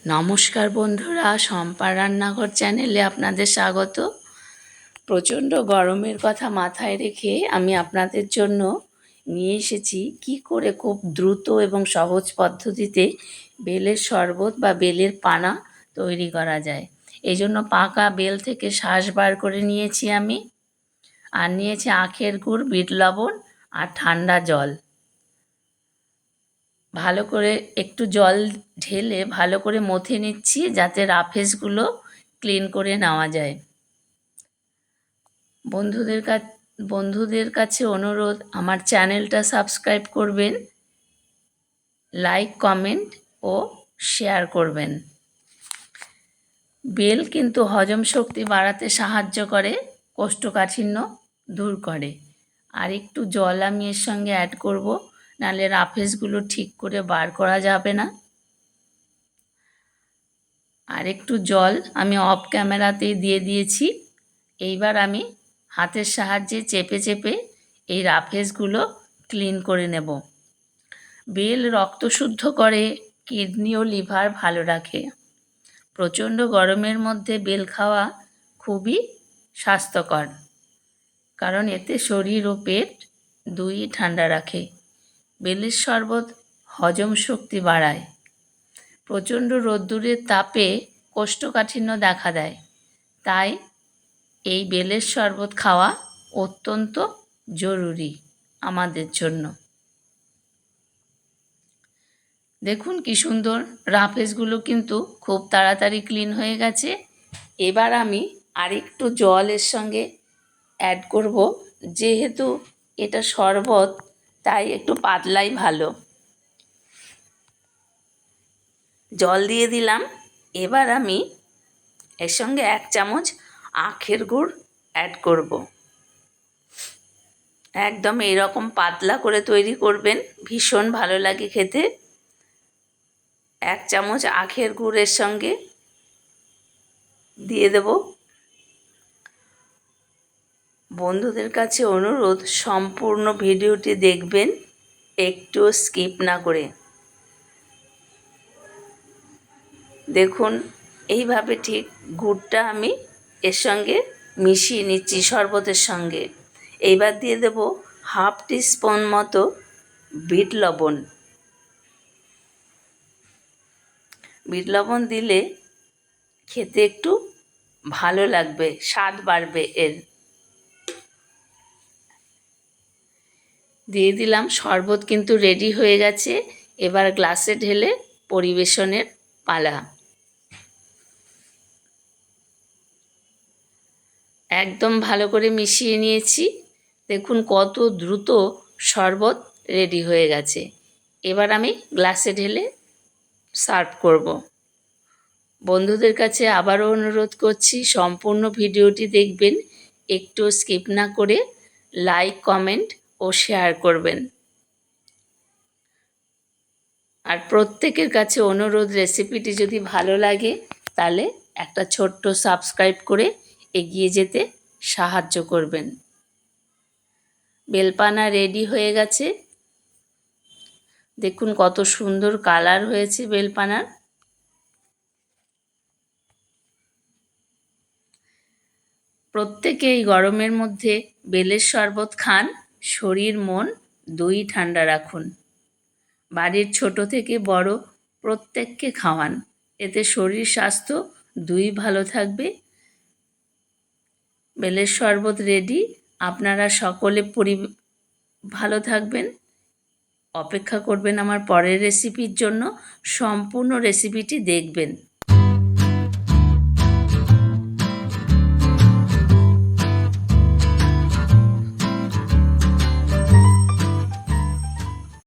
নমস্কার বন্ধুরা, শম্পার রান্নাঘর চ্যানেলে আপনাদের স্বাগত। প্রচণ্ড গরমের কথা মাথায় রেখে আমি আপনাদের জন্য নিয়ে এসেছি কি করে খুব দ্রুত এবং সহজ পদ্ধতিতে বেলের শরবত বা বেলের পানা তৈরি করা যায়। এই জন্য পাকা বেল থেকে শাঁস বার করে নিয়েছি আমি, আর নিয়েছি আখের গুড়, বিট লবণ আর ঠান্ডা জল। ভালো করে একটু জল ঢেলে ভালো করে মথে নিচ্ছি, যাতে রাফেজগুলো ক্লিন করে নেওয়া যায়। বন্ধুদের কাছে অনুরোধ, আমার চ্যানেলটা সাবস্ক্রাইব করবেন, লাইক, কমেন্ট ও শেয়ার করবেন। বেল কিন্তু হজম শক্তি বাড়াতে সাহায্য করে, কোষ্ঠকাঠিন্য দূর করে। আর একটু জল আমি এর সঙ্গে অ্যাড করব, নাহলে রাফেজগুলো ঠিক করে বার করা যাবে না। আর একটু জল আমি অফ ক্যামেরাতেই দিয়ে দিয়েছি। এইবার আমি হাতের সাহায্যে চেপে চেপে এই রাফেজগুলো ক্লিন করে নেব। বেল রক্ত শুদ্ধ করে, কিডনি ও লিভার ভালো রাখে। প্রচণ্ড গরমের মধ্যে বেল খাওয়া খুবই স্বাস্থ্যকর, কারণ এতে শরীর ও পেট দুই ঠান্ডা রাখে। বেলের শরবত হজম শক্তি বাড়ায়। প্রচণ্ড রোদ্দুরের তাপে কোষ্ঠকাঠিন্য দেখা দেয়, তাই এই বেলের শরবত খাওয়া অত্যন্ত জরুরি আমাদের জন্য। দেখুন কি সুন্দর, রাফেজগুলো কিন্তু খুব তাড়াতাড়ি ক্লিন হয়ে গেছে। এবার আমি আরেকটু জল এর সঙ্গে অ্যাড করব, যেহেতু এটা শরবত তাই একটু পাতলাই ভালো। জল দিয়ে দিলাম। এবার আমি এর সঙ্গে 1 চামচ আখের গুড় অ্যাড করব। একদম এরকম পাতলা করে তৈরি করবেন, ভীষণ ভালো লাগে খেতে। 1 চামচ আখের গুড়ের সঙ্গে দিয়ে দেব। বন্ধুদের কাছে অনুরোধ, সম্পূর্ণ ভিডিওটি দেখবেন, একটু স্কিপ না করে। দেখুন এইভাবে ঠিক গুড়টা আমি এর সঙ্গে মিশিয়ে নিচ্ছি শরবতের সঙ্গে। এইবার দিয়ে দেব হাফ টিস্পুন মতো বিট লবণ। বিট লবণ দিলে খেতে একটু ভালো লাগবে, স্বাদ বাড়বে এর। দিয়ে দিলাম। শরবত কিন্তু রেডি হয়ে গেছে। এবার গ্লাসে ঢেলে পরিবেশনের পালা। একদম ভালো করে মিশিয়ে নিয়েছি। দেখুন কত দ্রুত শরবত রেডি হয়ে গেছে। এবার আমি গ্লাসে ঢেলে সার্ভ করব। বন্ধুদের কাছে আবারও অনুরোধ করছি, সম্পূর্ণ ভিডিওটি দেখবেন, একটু স্কিপ না করে লাইক, কমেন্ট ও শেয়ার করবেন। আর প্রত্যেকের কাছে অনুরোধ, রেসিপিটি যদি ভালো লাগে তাহলে একটা ছোট্ট সাবস্ক্রাইব করে এগিয়ে যেতে সাহায্য করবেন। বেলপানা রেডি হয়ে গেছে। দেখুন কত সুন্দর কালার হয়েছে বেলপানার। প্রত্যেকে এই গরমের মধ্যে বেলের শরবত খান, শরীর মন দুই ঠান্ডা রাখুন। বাড়ির ছোট থেকে বড় প্রত্যেককে খাওয়ান, এতে শরীর স্বাস্থ্য দুই ভালো থাকবে। বেলের শরবত রেডি। আপনারা সকলে ভালো থাকবেন। অপেক্ষা করবেন আমার পরের রেসিপির জন্য। সম্পূর্ণ রেসিপিটি দেখবেন।